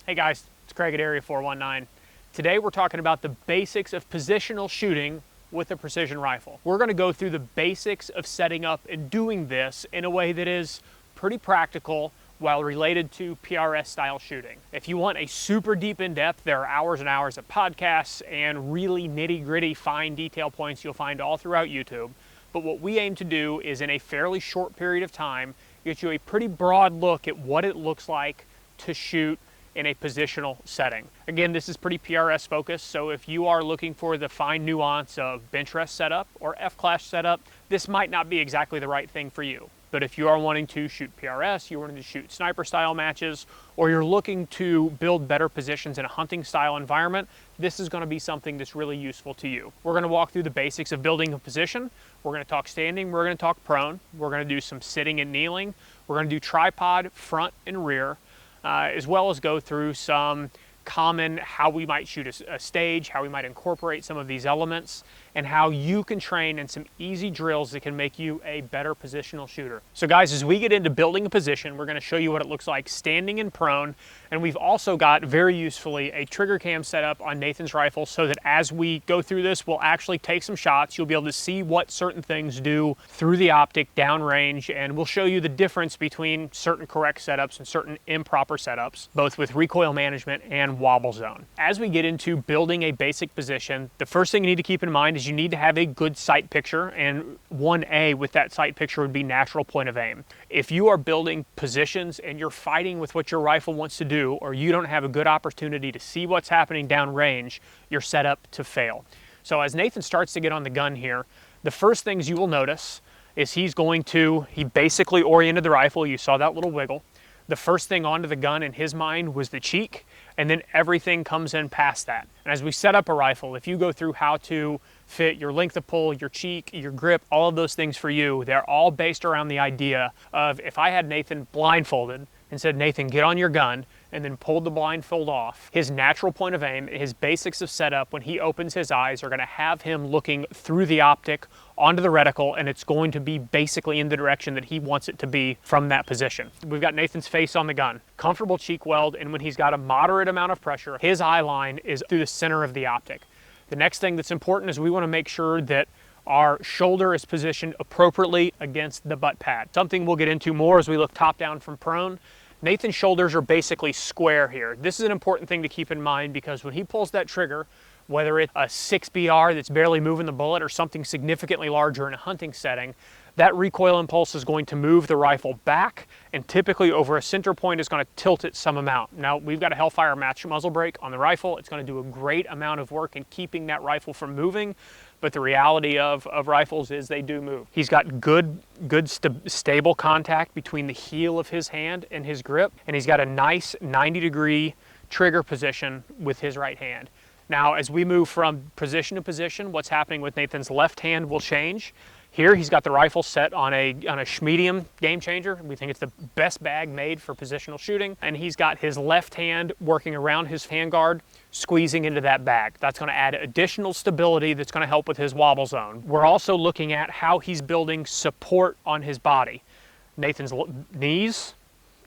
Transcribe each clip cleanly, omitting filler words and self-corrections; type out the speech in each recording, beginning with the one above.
Hey guys, it's Craig at Area 419. Today we're talking about the basics of positional shooting with a precision rifle. We're going to go through the basics of setting up and doing this in a way that is pretty practical while related to PRS style shooting. If you want a super deep in-depth, there are hours and hours of podcasts and really nitty-gritty fine detail points you'll find all throughout YouTube. But what we aim to do is in a fairly short period of time, get you a pretty broad look at what it looks like to shoot in a positional setting. Again, this is pretty PRS focused, so if you are looking for the fine nuance of bench rest setup or F-class setup, this might not be exactly the right thing for you. But if you are wanting to shoot PRS, you're wanting to shoot sniper style matches, or you're looking to build better positions in a hunting style environment, this is going to be something that's really useful to you. We're going to walk through the basics of building a position. We're going to talk standing, we're going to talk prone, we're going to do some sitting and kneeling, we're going to do tripod, front and rear, as well as go through some common how we might shoot a stage, how we might incorporate some of these elements, and how you can train in some easy drills that can make you a better positional shooter. So guys, as we get into building a position, we're going to show you what it looks like standing and prone, and we've also got very usefully a trigger cam set up on Nathan's rifle so that as we go through this, we'll actually take some shots. You'll be able to see what certain things do through the optic downrange, and we'll show you the difference between certain correct setups and certain improper setups, both with recoil management and wobble zone. As we get into building a basic position, the first thing you need to keep in mind is you need to have a good sight picture, and 1A with that sight picture would be natural point of aim. If you are building positions and you're fighting with what your rifle wants to do, or you don't have a good opportunity to see what's happening downrange, you're set up to fail. So as Nathan starts to get on the gun here, the first things you will notice is he basically oriented the rifle. You saw that little wiggle. The first thing onto the gun in his mind was the cheek, and then everything comes in past that. And as we set up a rifle, if you go through how to fit your length of pull, your cheek, your grip, all of those things for you, they're all based around the idea of if I had Nathan blindfolded and said, Nathan, get on your gun, and then pulled the blindfold off, his natural point of aim, his basics of setup, when he opens his eyes, are going to have him looking through the optic onto the reticle, and it's going to be basically in the direction that he wants it to be from that position. We've got Nathan's face on the gun, comfortable cheek weld, and when he's got a moderate amount of pressure, his eye line is through the center of the optic. The next thing that's important is we want to make sure that our shoulder is positioned appropriately against the butt pad. Something we'll get into more as we look top down from prone. Nathan's shoulders are basically square here. This is an important thing to keep in mind because when he pulls that trigger, whether it's a 6BR that's barely moving the bullet or something significantly larger in a hunting setting, that recoil impulse is going to move the rifle back, and typically over a center point is going to tilt it some amount. Now, we've got a Hellfire match muzzle brake on the rifle. It's going to do a great amount of work in keeping that rifle from moving, but the reality of rifles is they do move. He's got good stable contact between the heel of his hand and his grip, and he's got a nice 90-degree trigger position with his right hand. Now, as we move from position to position, what's happening with Nathan's left hand will change. Here, he's got the rifle set on a Schmedium Game Changer. We think it's the best bag made for positional shooting. And he's got his left hand working around his handguard, squeezing into that bag. That's going to add additional stability that's going to help with his wobble zone. We're also looking at how he's building support on his body. Nathan's knees,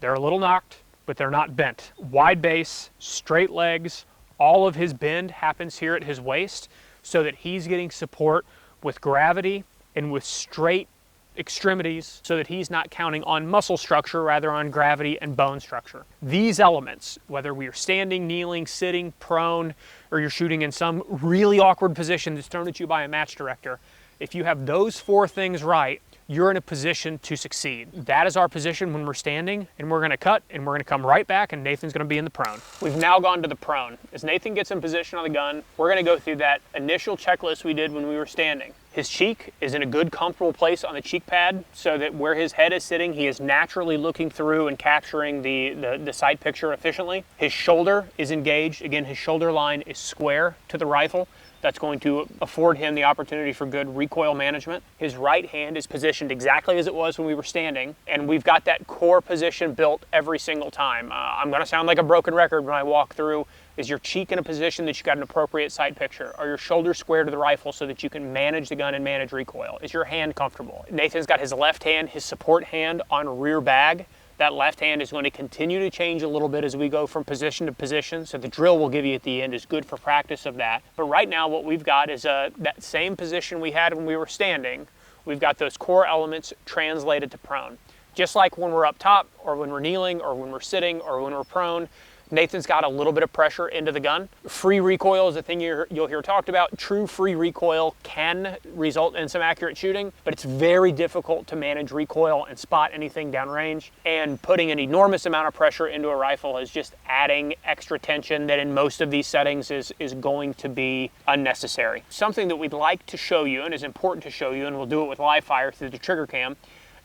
they're a little knocked, but they're not bent. Wide base, straight legs, all of his bend happens here at his waist so that he's getting support with gravity and with straight extremities so that he's not counting on muscle structure, rather on gravity and bone structure. These elements, whether we are standing, kneeling, sitting, prone, or you're shooting in some really awkward position that's thrown at you by a match director, if you have those four things right, you're in a position to succeed. That is our position when we're standing, and we're going to cut, and we're going to come right back, and Nathan's going to be in the prone. We've now gone to the prone. As Nathan gets in position on the gun, we're going to go through that initial checklist we did when we were standing. His cheek is in a good, comfortable place on the cheek pad so that where his head is sitting, he is naturally looking through and capturing the sight picture efficiently. His shoulder is engaged. Again, his shoulder line is square to the rifle. That's going to afford him the opportunity for good recoil management. His right hand is positioned exactly as it was when we were standing, and we've got that core position built every single time. I'm going to sound like a broken record when I walk through. Is your cheek in a position that you got an appropriate sight picture? Are your shoulders square to the rifle so that you can manage the gun and manage recoil? Is your hand comfortable? Nathan's got his left hand, his support hand on rear bag. That left hand is going to continue to change a little bit as we go from position to position, so the drill we'll give you at the end is good for practice of that. But right now what we've got is that same position we had when we were standing. We've got those core elements translated to prone. Just like when we're up top, or when we're kneeling, or when we're sitting, or when we're prone, Nathan's got a little bit of pressure into the gun. Free recoil is a thing you'll hear talked about. True free recoil can result in some accurate shooting, but it's very difficult to manage recoil and spot anything downrange. And putting an enormous amount of pressure into a rifle is just adding extra tension that in most of these settings is going to be unnecessary. Something that we'd like to show you, and is important to show you, and we'll do it with live fire through the trigger cam,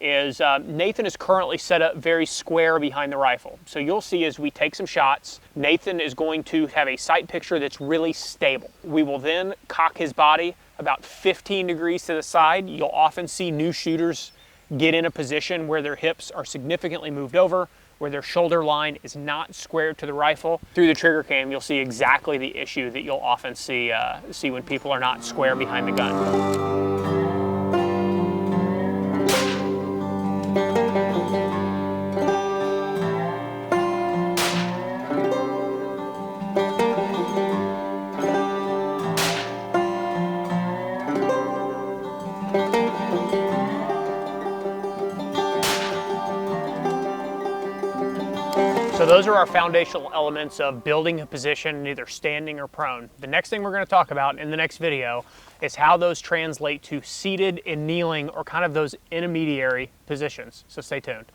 is Nathan is currently set up very square behind the rifle. So you'll see as we take some shots, Nathan is going to have a sight picture that's really stable. We will then cock his body about 15 degrees to the side. You'll often see new shooters get in a position where their hips are significantly moved over, where their shoulder line is not squared to the rifle. Through the trigger cam, you'll see exactly the issue that you'll often see when people are not square behind the gun. So those are our foundational elements of building a position, either standing or prone. The next thing we're going to talk about in the next video is how those translate to seated and kneeling, or kind of those intermediary positions. So stay tuned.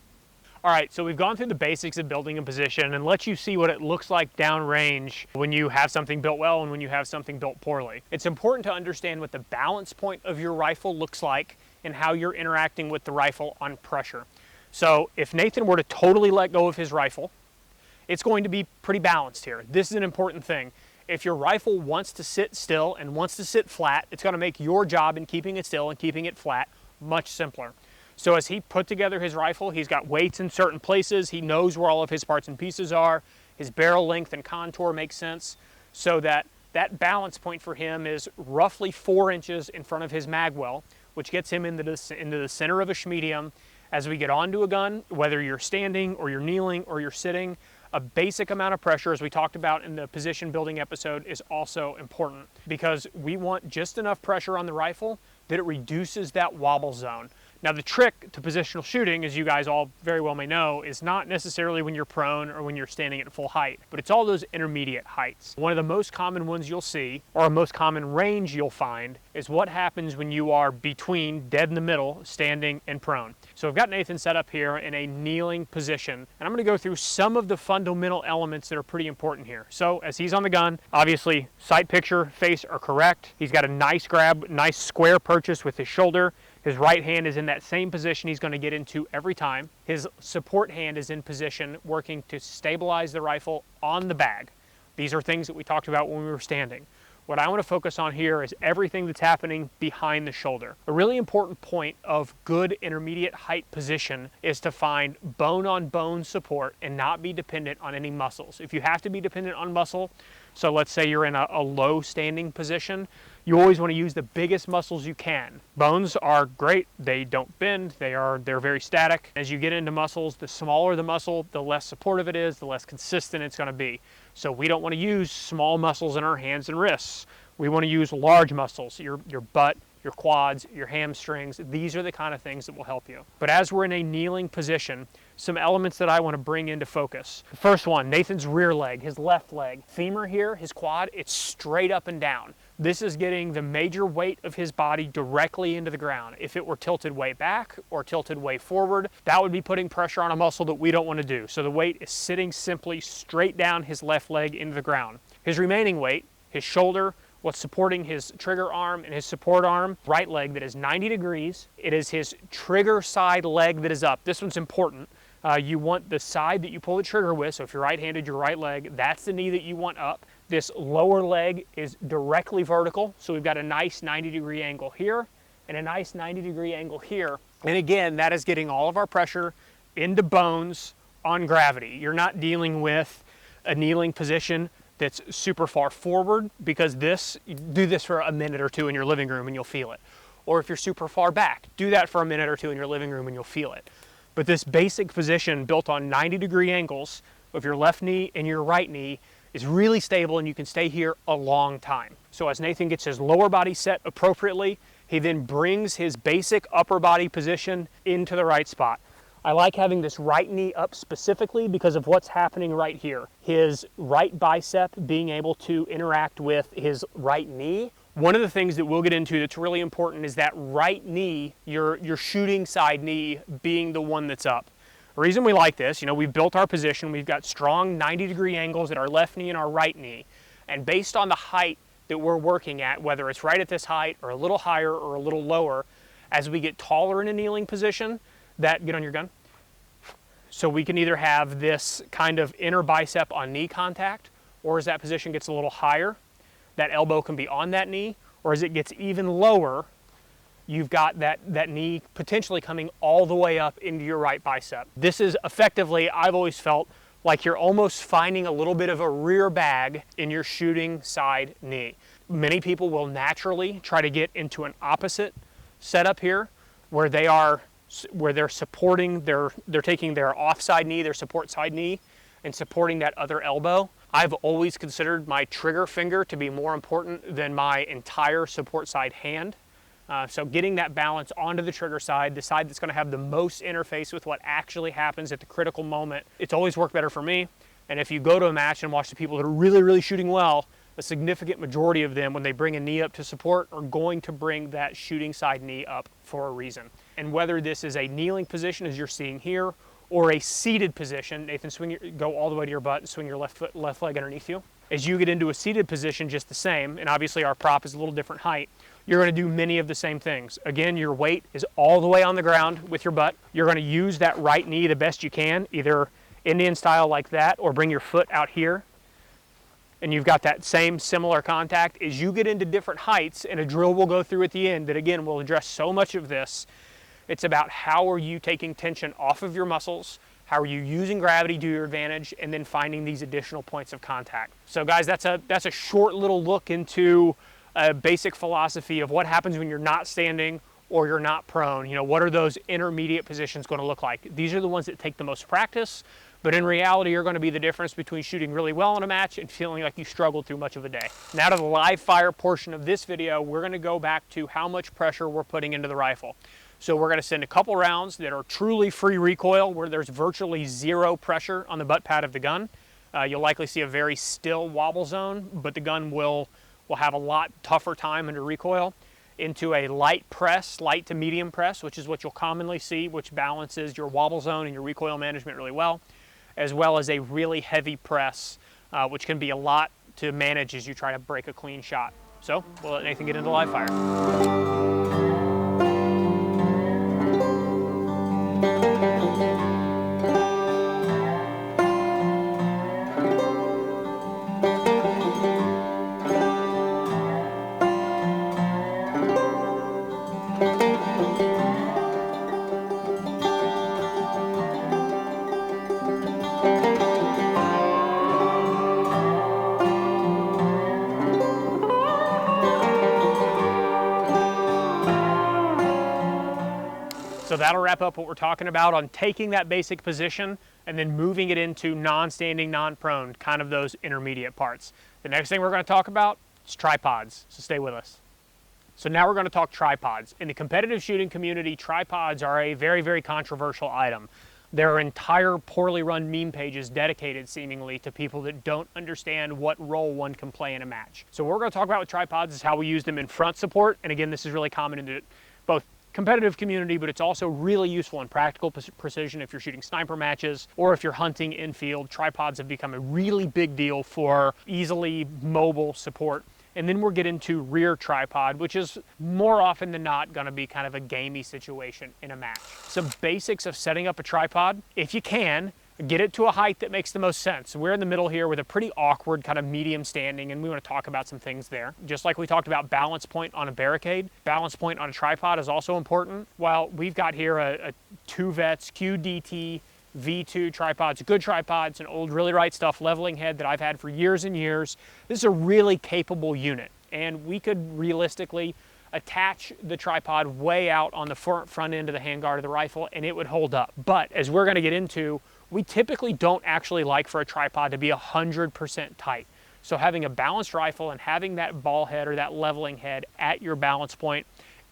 All right, so we've gone through the basics of building a position and let you see what it looks like downrange when you have something built well and when you have something built poorly. It's important to understand what the balance point of your rifle looks like and how you're interacting with the rifle on pressure. So if Nathan were to totally let go of his rifle, it's going to be pretty balanced here. This is an important thing. If your rifle wants to sit still and wants to sit flat, it's going to make your job in keeping it still and keeping it flat much simpler. So as he put together his rifle, he's got weights in certain places. He knows where all of his parts and pieces are. His barrel length and contour makes sense, so that balance point for him is roughly 4 inches in front of his mag well, which gets him into the center of a schmedium. As we get onto a gun, whether you're standing or you're kneeling or you're sitting, a basic amount of pressure, as we talked about in the position building episode, is also important, because we want just enough pressure on the rifle that it reduces that wobble zone. Now the trick to positional shooting, as you guys all very well may know, is not necessarily when you're prone or when you're standing at full height, but it's all those intermediate heights. One of the most common ones you'll see, or a most common range you'll find, is what happens when you are between, dead in the middle, standing and prone. So I've got Nathan set up here in a kneeling position, and I'm going to go through some of the fundamental elements that are pretty important here. So as he's on the gun, obviously sight picture, face are correct. He's got a nice grab, nice square purchase with his shoulder. His right hand is in that same position he's going to get into every time. His support hand is in position, working to stabilize the rifle on the bag. These are things that we talked about when we were standing. What I want to focus on here is everything that's happening behind the shoulder. A really important point of good intermediate height position is to find bone-on-bone support and not be dependent on any muscles. If you have to be dependent on muscle, so let's say you're in a low standing position, you always want to use the biggest muscles you can. Bones are great, they don't bend, they're very static. As you get into muscles, the smaller the muscle, the less supportive it is, the less consistent it's going to be. So we don't want to use small muscles in our hands and wrists. We want to use large muscles, your butt, your quads, your hamstrings. These are the kind of things that will help you. But as we're in a kneeling position, some elements that I want to bring into focus. The first one, Nathan's rear leg, his left leg. Femur here, his quad, it's straight up and down. This is getting the major weight of his body directly into the ground. If it were tilted way back or tilted way forward, that would be putting pressure on a muscle that we don't want to do. So the weight is sitting simply straight down his left leg into the ground. His remaining weight, his shoulder, what's supporting his trigger arm and his support arm, right leg that is 90 degrees. It is his trigger side leg that is up. This one's important. You want the side that you pull the trigger with, so if you're right-handed, your right leg, that's the knee that you want up. This lower leg is directly vertical, so we've got a nice 90-degree angle here and a nice 90-degree angle here. And again, that is getting all of our pressure into bones on gravity. You're not dealing with a kneeling position that's super far forward, because do this for a minute or two in your living room and you'll feel it. Or if you're super far back, do that for a minute or two in your living room and you'll feel it. But this basic position built on 90-degree angles of your left knee and your right knee is really stable, and you can stay here a long time. So as Nathan gets his lower body set appropriately, he then brings his basic upper body position into the right spot. I like having this right knee up specifically because of what's happening right here. His right bicep being able to interact with his right knee. One of the things that we'll get into that's really important is that right knee, your shooting side knee being the one that's up. The reason we like this, we've built our position, we've got strong 90-degree angles at our left knee and our right knee. And based on the height that we're working at, whether it's right at this height or a little higher or a little lower, as we get taller in a kneeling position, get on your gun. So we can either have this kind of inner bicep on knee contact, or as that position gets a little higher, that elbow can be on that knee, or as it gets even lower, you've got that knee potentially coming all the way up into your right bicep. This is effectively, I've always felt like you're almost finding a little bit of a rear bag in your shooting side knee. Many people will naturally try to get into an opposite setup here where they're supporting they're taking their offside knee, their support side knee, and supporting that other elbow. I've always considered my trigger finger to be more important than my entire support side hand. So getting that balance onto the trigger side, the side that's going to have the most interface with what actually happens at the critical moment, it's always worked better for me. And if you go to a match and watch the people that are really, really shooting well, a significant majority of them, when they bring a knee up to support, are going to bring that shooting side knee up for a reason. And whether this is a kneeling position, as you're seeing here, or a seated position, Nathan, go all the way to your butt and swing your left leg underneath you. As you get into a seated position, just the same, and obviously our prop is a little different height, you're going to do many of the same things. Again, your weight is all the way on the ground with your butt. You're going to use that right knee the best you can, either Indian style like that, or bring your foot out here. And you've got that same similar contact. As you get into different heights, and a drill we'll go through at the end that again will address so much of this, it's about how are you taking tension off of your muscles, how are you using gravity to your advantage, and then finding these additional points of contact. So guys, that's a short little look into a basic philosophy of what happens when you're not standing or you're not prone. What are those intermediate positions going to look like? These are the ones that take the most practice, but in reality are going to be the difference between shooting really well in a match and feeling like you struggled through much of a day. Now to the live fire portion of this video, we're going to go back to how much pressure we're putting into the rifle. So we're going to send a couple rounds that are truly free recoil, where there's virtually zero pressure on the butt pad of the gun. You'll likely see a very still wobble zone, but the gun will have a lot tougher time under recoil, into a light press, light to medium press, which is what you'll commonly see, which balances your wobble zone and your recoil management really well as a really heavy press, which can be a lot to manage as you try to break a clean shot. So we'll let Nathan get into live fire. So that'll wrap up what we're talking about on taking that basic position and then moving it into non-standing, non-prone, kind of those intermediate parts. The next thing we're going to talk about is tripods, so stay with us. So now we're going to talk tripods. In the competitive shooting community, tripods are a very, very controversial item. There are entire poorly run meme pages dedicated seemingly to people that don't understand what role one can play in a match. So what we're going to talk about with tripods is how we use them in front support. And again, this is really common in both competitive community, but it's also really useful in practical precision if you're shooting sniper matches or if you're hunting infield. Tripods have become a really big deal for easily mobile support. And then we'll get into rear tripod, which is more often than not going to be kind of a gamey situation in a match. Some basics of setting up a tripod, if you can, get it to a height that makes the most sense. We're in the middle here with a pretty awkward kind of medium standing, and we want to talk about some things there. Just like we talked about balance point on a barricade, balance point on a tripod is also important. Well, we've got here a 2Vets QDT V2 tripods, good tripods, an old Really Right Stuff leveling head that I've had for years and years. This is a really capable unit, and we could realistically attach the tripod way out on the front end of the handguard of the rifle and it would hold up. But as we're gonna get into, we typically don't actually like for a tripod to be 100% tight. So having a balanced rifle and having that ball head or that leveling head at your balance point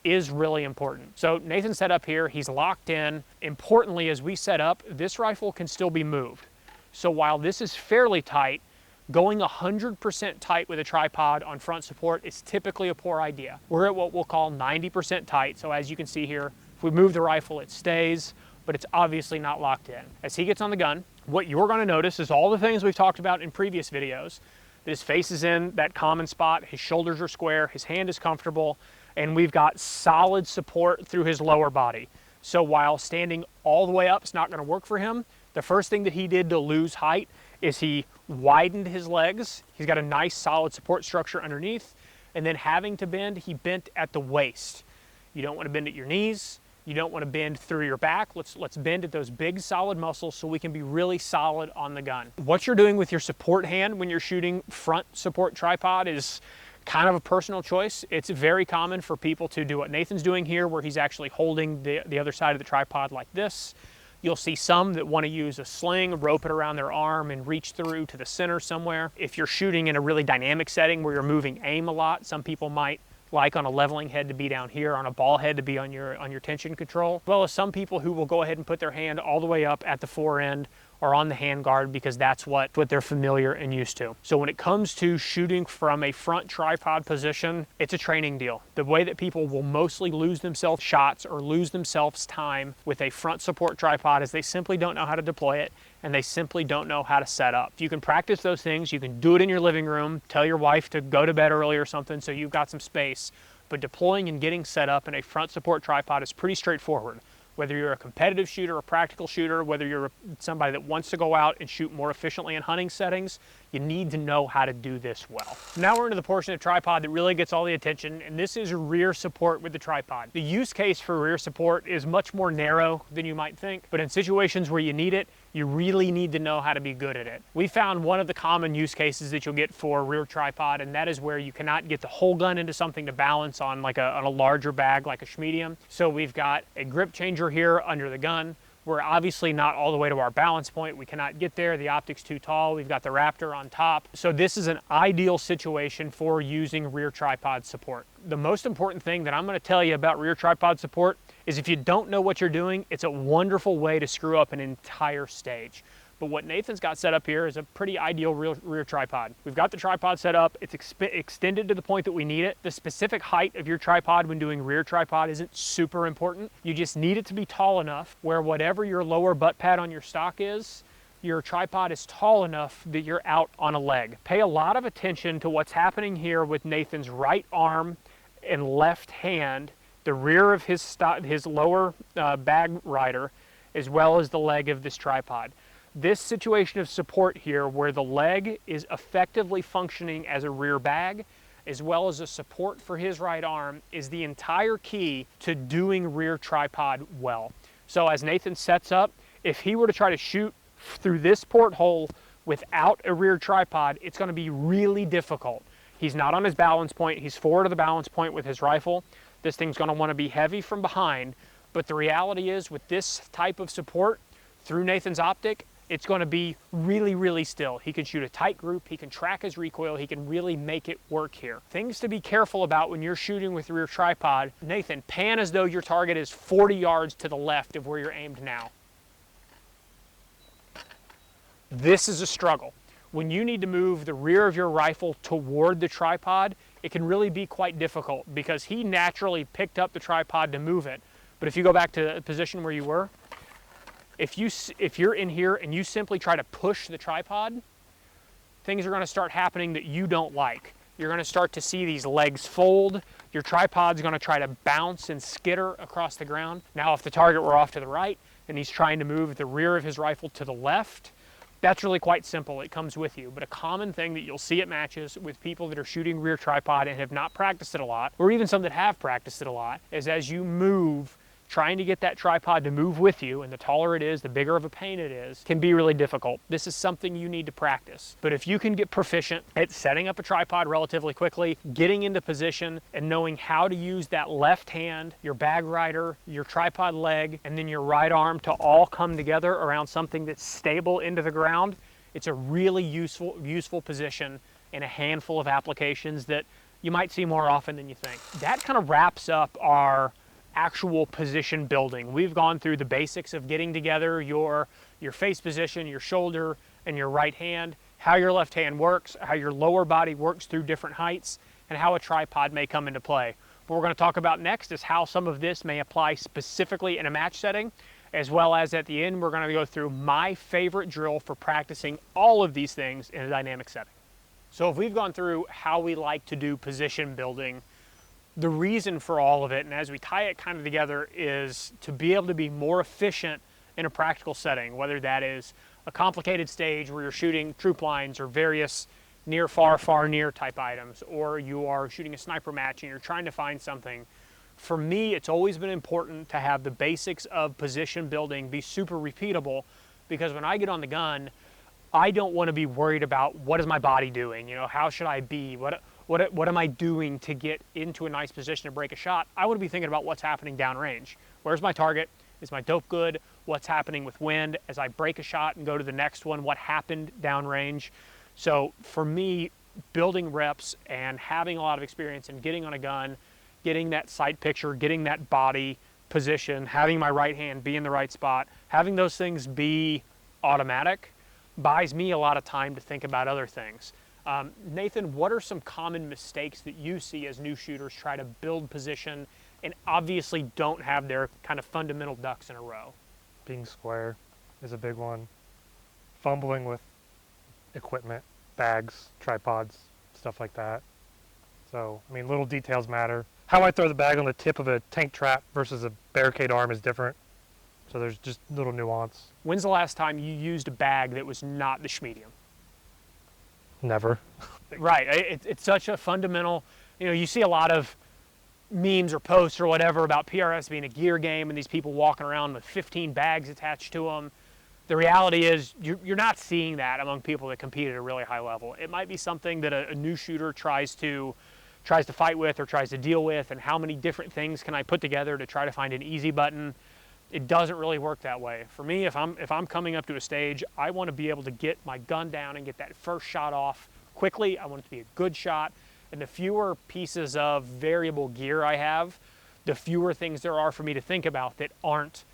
is really important. So Nathan's set up here, he's locked in. Importantly, as we set up, this rifle can still be moved. So while this is fairly tight, going 100% tight with a tripod on front support is typically a poor idea. We're at what we'll call 90% tight. So as you can see here, if we move the rifle, it stays, but it's obviously not locked in. As he gets on the gun, what you're gonna notice is all the things we've talked about in previous videos. That his face is in that common spot, his shoulders are square, his hand is comfortable, and we've got solid support through his lower body. So while standing all the way up is not gonna work for him, the first thing that he did to lose height is he widened his legs. He's got a nice solid support structure underneath, and then having to bend, he bent at the waist. You don't want to bend at your knees. You don't want to bend through your back. Let's bend at those big solid muscles so we can be really solid on the gun. What you're doing with your support hand when you're shooting front support tripod is kind of a personal choice. It's very common for people to do what Nathan's doing here, where he's actually holding the other side of the tripod like this. You'll see some that want to use a sling, rope it around their arm and reach through to the center somewhere. If you're shooting in a really dynamic setting where you're moving aim a lot, some people might like on a leveling head to be down here, on a ball head to be on your tension control, as well as some people who will go ahead and put their hand all the way up at the fore end or on the handguard because that's what they're familiar and used to. So when it comes to shooting from a front tripod position, it's a training deal. The way that people will mostly lose themselves shots or lose themselves time with a front support tripod is they simply don't know how to deploy it and they simply don't know how to set up. If you can practice those things, you can do it in your living room, tell your wife to go to bed early or something so you've got some space, but deploying and getting set up in a front support tripod is pretty straightforward. Whether you're a competitive shooter, a practical shooter, whether you're somebody that wants to go out and shoot more efficiently in hunting settings, you need to know how to do this well. Now we're into the portion of tripod that really gets all the attention, and this is rear support with the tripod. The use case for rear support is much more narrow than you might think, but in situations where you need it, you really need to know how to be good at it. We found one of the common use cases that you'll get for rear tripod, and that is where you cannot get the whole gun into something to balance on like on a larger bag like a schmedium. So we've got a grip changer here under the gun. We're obviously not all the way to our balance point. We cannot get there. The optic's too tall. We've got the Raptor on top. So this is an ideal situation for using rear tripod support. The most important thing that I'm going to tell you about rear tripod support is if you don't know what you're doing, it's a wonderful way to screw up an entire stage. But what Nathan's got set up here is a pretty ideal rear tripod. We've got the tripod set up. It's extended to the point that we need it. The specific height of your tripod when doing rear tripod isn't super important. You just need it to be tall enough where whatever your lower butt pad on your stock is, your tripod is tall enough that you're out on a leg. Pay a lot of attention to what's happening here with Nathan's right arm and left hand, the rear of his lower bag rider, as well as the leg of this tripod. This situation of support here where the leg is effectively functioning as a rear bag as well as a support for his right arm is the entire key to doing rear tripod well. So as Nathan sets up, if he were to try to shoot through this porthole without a rear tripod, it's going to be really difficult. He's not on his balance point. He's forward of the balance point with his rifle. This thing's going to want to be heavy from behind. But the reality is with this type of support through Nathan's optic, it's going to be really, really still. He can shoot a tight group, he can track his recoil, he can really make it work here. Things to be careful about when you're shooting with rear tripod. Nathan, pan as though your target is 40 yards to the left of where you're aimed now. This is a struggle. When you need to move the rear of your rifle toward the tripod, it can really be quite difficult because he naturally picked up the tripod to move it. But if you go back to the position where you were, if you're in here and you simply try to push the tripod, things are going to start happening that you don't like. You're going to start to see these legs fold. Your tripod's going to try to bounce and skitter across the ground. Now, if the target were off to the right and he's trying to move the rear of his rifle to the left, that's really quite simple. It comes with you. But a common thing that you'll see at matches with people that are shooting rear tripod and have not practiced it a lot, or even some that have practiced it a lot, is as you move, trying to get that tripod to move with you, and the taller it is, the bigger of a pain it is, can be really difficult. This is something you need to practice. But if you can get proficient at setting up a tripod relatively quickly, getting into position, and knowing how to use that left hand, your bag rider, your tripod leg, and then your right arm to all come together around something that's stable into the ground, it's a really useful position in a handful of applications that you might see more often than you think. That kind of wraps up our actual position building. We've gone through the basics of getting together your face position, your shoulder, and your right hand, how your left hand works, how your lower body works through different heights, and how a tripod may come into play. What we're going to talk about next is how some of this may apply specifically in a match setting, as well as at the end, we're going to go through my favorite drill for practicing all of these things in a dynamic setting. So if we've gone through how we like to do position building, the reason for all of it, and as we tie it kind of together, is to be able to be more efficient in a practical setting, whether that is a complicated stage where you're shooting troop lines or various near, far, near type items, or you are shooting a sniper match and you're trying to find something. For me, it's always been important to have the basics of position building be super repeatable, because when I get on the gun, I don't want to be worried about what is my body doing, how should I be, what am I doing to get into a nice position to break a shot? I want to be thinking about what's happening downrange. Where's my target? Is my dope good? What's happening with wind? As I break a shot and go to the next one, what happened downrange? So for me, building reps and having a lot of experience in getting on a gun, getting that sight picture, getting that body position, having my right hand be in the right spot, having those things be automatic buys me a lot of time to think about other things. Nathan, what are some common mistakes that you see as new shooters try to build position and obviously don't have their kind of fundamental ducks in a row? Being square is a big one. Fumbling with equipment, bags, tripods, stuff like that. So, I mean, little details matter. How I throw the bag on the tip of a tank trap versus a barricade arm is different. So there's just little nuance. When's the last time you used a bag that was not the schmedium? Never. Right, it's such a fundamental, you see a lot of memes or posts or whatever about PRS being a gear game and these people walking around with 15 bags attached to them. The reality is you're not seeing that among people that compete at a really high level. It might be something that a new shooter tries to fight with or tries to deal with, and how many different things can I put together to try to find an easy button. It doesn't really work that way. For me, if I'm coming up to a stage, I want to be able to get my gun down and get that first shot off quickly. I want it to be a good shot. And the fewer pieces of variable gear I have, the fewer things there are for me to think about that aren't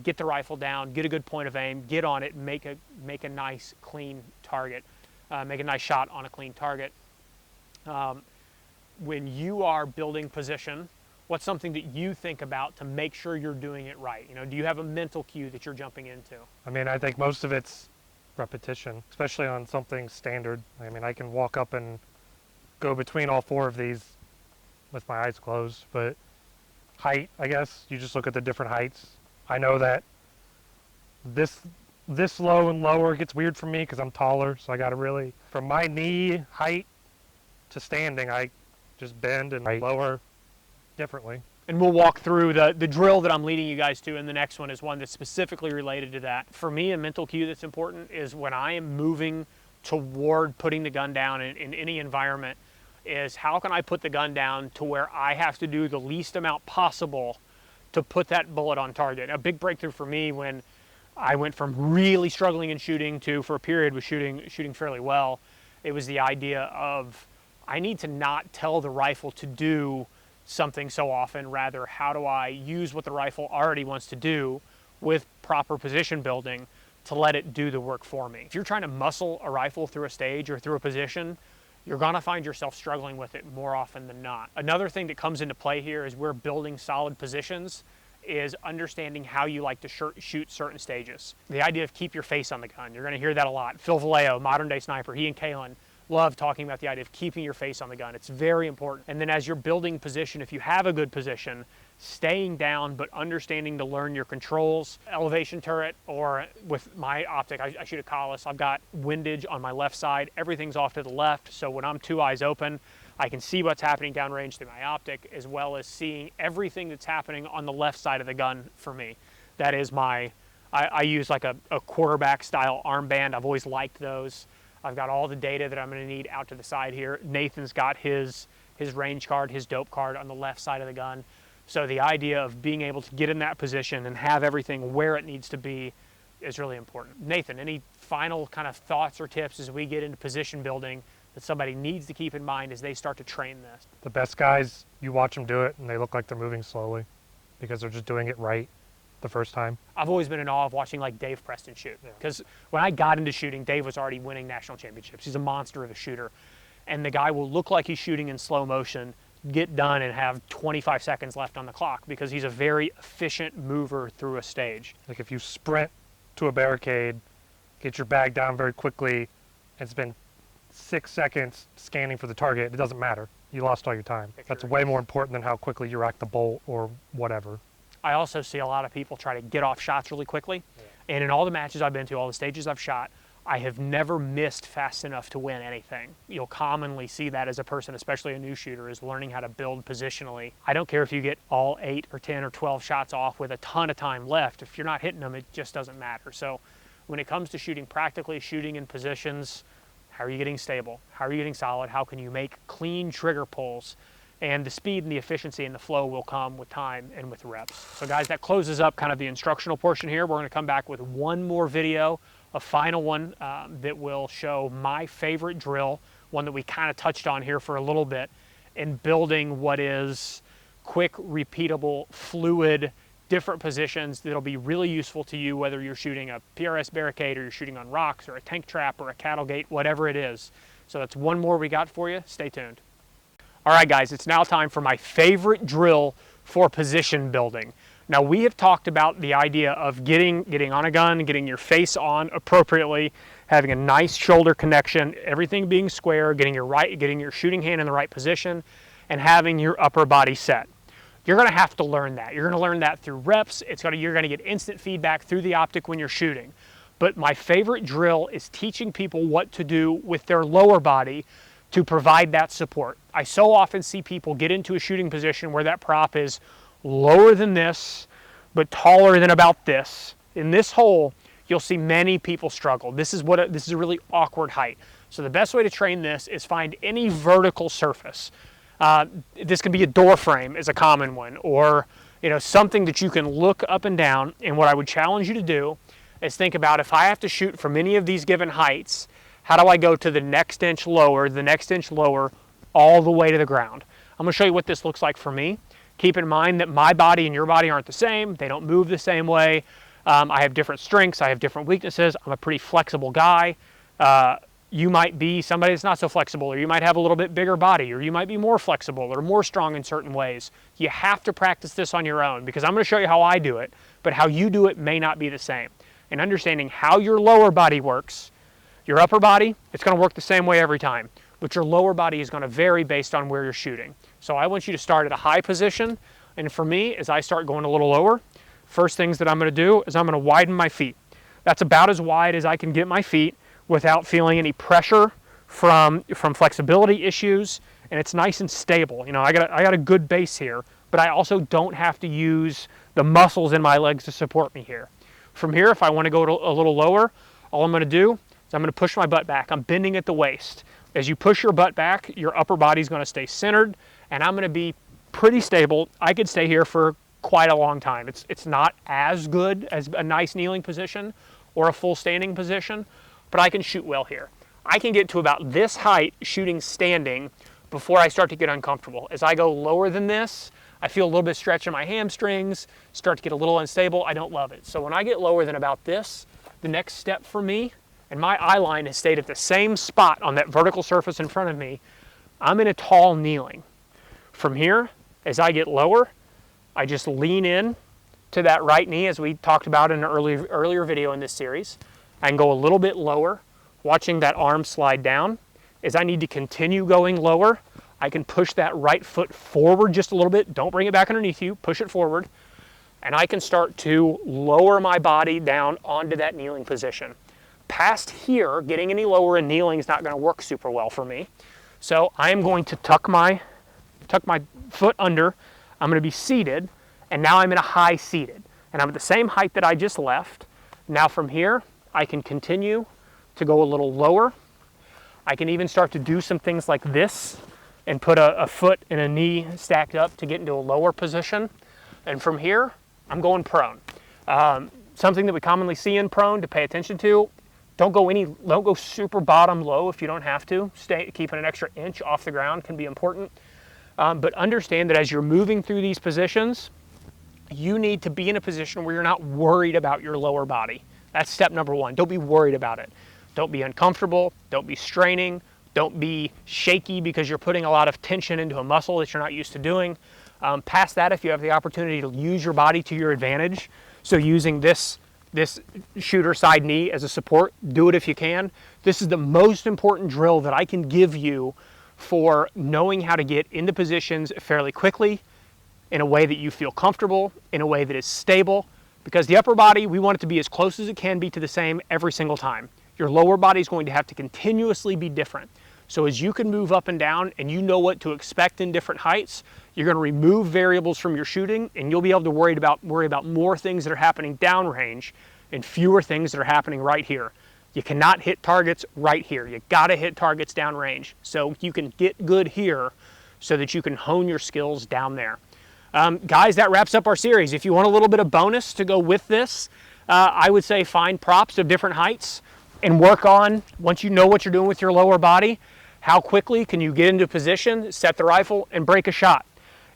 get the rifle down, get a good point of aim, get on it, make a nice clean target, make a nice shot on a clean target. When you are building position, what's something that you think about to make sure you're doing it right? Do you have a mental cue that you're jumping into? I mean, I think most of it's repetition, especially on something standard. I mean, I can walk up and go between all four of these with my eyes closed, but height, I guess, you just look at the different heights. I know that this low and lower gets weird for me because I'm taller, so I got to really, from my knee height to standing, I just bend and lower differently. And we'll walk through the drill that I'm leading you guys to, and the next one is one that's specifically related to that. For me, a mental cue that's important is when I am moving toward putting the gun down in any environment, is how can I put the gun down to where I have to do the least amount possible to put that bullet on target. A big breakthrough for me when I went from really struggling in shooting to, for a period, was shooting fairly well. It was the idea of I need to not tell the rifle to do something so often. Rather, how do I use what the rifle already wants to do with proper position building to let it do the work for me? If you're trying to muscle a rifle through a stage or through a position, you're gonna find yourself struggling with it more often than not. Another thing that comes into play here as we're building solid positions is understanding how you like to shoot certain stages. The idea of keep your face on the gun. You're gonna hear that a lot. Phil Vallejo, modern day sniper, he and Kalen love talking about the idea of keeping your face on the gun. It's very important. And then as you're building position, if you have a good position, staying down, but understanding to learn your controls. Elevation turret, or with my optic, I shoot a collis. I've got windage on my left side. Everything's off to the left, so when I'm 2 eyes open, I can see what's happening downrange through my optic, as well as seeing everything that's happening on the left side of the gun for me. That is I use like a quarterback style armband. I've always liked those. I've got all the data that I'm gonna need out to the side here. Nathan's got his range card, his dope card on the left side of the gun. So the idea of being able to get in that position and have everything where it needs to be is really important. Nathan, any final kind of thoughts or tips as we get into position building that somebody needs to keep in mind as they start to train this? The best guys, you watch them do it and they look like they're moving slowly because they're just doing it right the first time. I've always been in awe of watching like Dave Preston shoot, because when I got into shooting, Dave was already winning national championships. He's a monster of a shooter. And the guy will look like he's shooting in slow motion, get done and have 25 seconds left on the clock, because he's a very efficient mover through a stage. Like if you sprint to a barricade, get your bag down very quickly, and spend 6 seconds scanning for the target, it doesn't matter. You lost all your time. That's way more important than how quickly you rack the bolt or whatever. I also see a lot of people try to get off shots really quickly. And in all the matches I've been to, all the stages I've shot, I have never missed fast enough to win anything. You'll commonly see that as a person, especially a new shooter, is learning how to build positionally. I don't care if you get all 8 or 10 or 12 shots off with a ton of time left. If you're not hitting them, it just doesn't matter. So when it comes to shooting practically, shooting in positions, how are you getting stable? How are you getting solid? How can you make clean trigger pulls? And the speed and the efficiency and the flow will come with time and with reps. So guys, that closes up kind of the instructional portion here. We're gonna come back with one more video, a final one that will show my favorite drill, one that we kind of touched on here for a little bit, in building what is quick, repeatable, fluid, different positions that'll be really useful to you, whether you're shooting a PRS barricade or you're shooting on rocks or a tank trap or a cattle gate, whatever it is. So that's one more we got for you. Stay tuned. All right, guys, it's now time for my favorite drill for position building. Now, we have talked about the idea of getting on a gun, getting your face on appropriately, having a nice shoulder connection, everything being square, getting your shooting hand in the right position, and having your upper body set. You're gonna have to learn that. You're gonna learn that through reps. You're gonna get instant feedback through the optic when you're shooting. But my favorite drill is teaching people what to do with their lower body to provide that support. I so often see people get into a shooting position where that prop is lower than this, but taller than about this. In this hole, you'll see many people struggle. This is a really awkward height. So the best way to train this is find any vertical surface. This can be a door frame is a common one, or something that you can look up and down. And what I would challenge you to do is think about, if I have to shoot from any of these given heights, how do I go to the next inch lower, all the way to the ground? I'm gonna show you what this looks like for me. Keep in mind that my body and your body aren't the same. They don't move the same way. I have different strengths. I have different weaknesses. I'm a pretty flexible guy. You might be somebody that's not so flexible, or you might have a little bit bigger body, or you might be more flexible or more strong in certain ways. You have to practice this on your own, because I'm gonna show you how I do it, but how you do it may not be the same. And understanding how your lower body works, your upper body, it's gonna work the same way every time, but your lower body is gonna vary based on where you're shooting. So I want you to start at a high position, and for me, as I start going a little lower, first things that I'm gonna do is I'm gonna widen my feet. That's about as wide as I can get my feet without feeling any pressure from flexibility issues, and it's nice and stable. I got a good base here, but I also don't have to use the muscles in my legs to support me here. From here, if I wanna go a little lower, all I'm gonna do, so I'm going to push my butt back. I'm bending at the waist. As you push your butt back, your upper body's going to stay centered, and I'm going to be pretty stable. I could stay here for quite a long time. It's not as good as a nice kneeling position or a full standing position, but I can shoot well here. I can get to about this height shooting standing before I start to get uncomfortable. As I go lower than this, I feel a little bit stretch in my hamstrings, start to get a little unstable. I don't love it. So when I get lower than about this, the next step for me, and my eye line has stayed at the same spot on that vertical surface in front of me, I'm in a tall kneeling. From here, as I get lower, I just lean in to that right knee, as we talked about in an earlier video in this series, and go a little bit lower, watching that arm slide down. As I need to continue going lower, I can push that right foot forward just a little bit. Don't bring it back underneath you, push it forward. And I can start to lower my body down onto that kneeling position. Past here, getting any lower and kneeling is not going to work super well for me. So I am going to tuck my foot under. I'm going to be seated, and now I'm in a high seated. And I'm at the same height that I just left. Now from here, I can continue to go a little lower. I can even start to do some things like this and put a foot and a knee stacked up to get into a lower position. And from here, I'm going prone. Something that we commonly see in prone to pay attention to, don't go super bottom low if you don't have to. Keeping an extra inch off the ground can be important. But understand that as you're moving through these positions, you need to be in a position where you're not worried about your lower body. That's step number one. Don't be worried about it. Don't be uncomfortable. Don't be straining. Don't be shaky because you're putting a lot of tension into a muscle that you're not used to doing. Past that, if you have the opportunity to use your body to your advantage, so using this shooter side knee as a support, do it if you can. This is the most important drill that I can give you for knowing how to get into positions fairly quickly, in a way that you feel comfortable, in a way that is stable, because the upper body, we want it to be as close as it can be to the same every single time. Your lower body is going to have to continuously be different. So as you can move up and down and you know what to expect in different heights, you're going to remove variables from your shooting, and you'll be able to worry about more things that are happening downrange and fewer things that are happening right here. You cannot hit targets right here. You got to hit targets downrange. So you can get good here so that you can hone your skills down there. Guys, that wraps up our series. If you want a little bit of bonus to go with this, I would say find props of different heights and work on, once you know what you're doing with your lower body, how quickly can you get into position, set the rifle, and break a shot.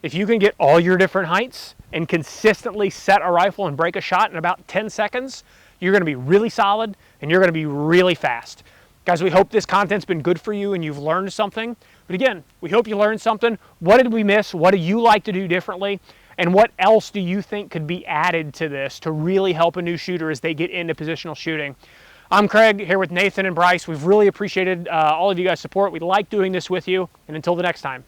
If you can get all your different heights and consistently set a rifle and break a shot in about 10 seconds, you're going to be really solid and you're going to be really fast. Guys, we hope this content's been good for you and you've learned something. But again, we hope you learned something. What did we miss? What do you like to do differently? And what else do you think could be added to this to really help a new shooter as they get into positional shooting? I'm Craig, here with Nathan and Bryce. We've really appreciated all of you guys' support. We like doing this with you. And until the next time.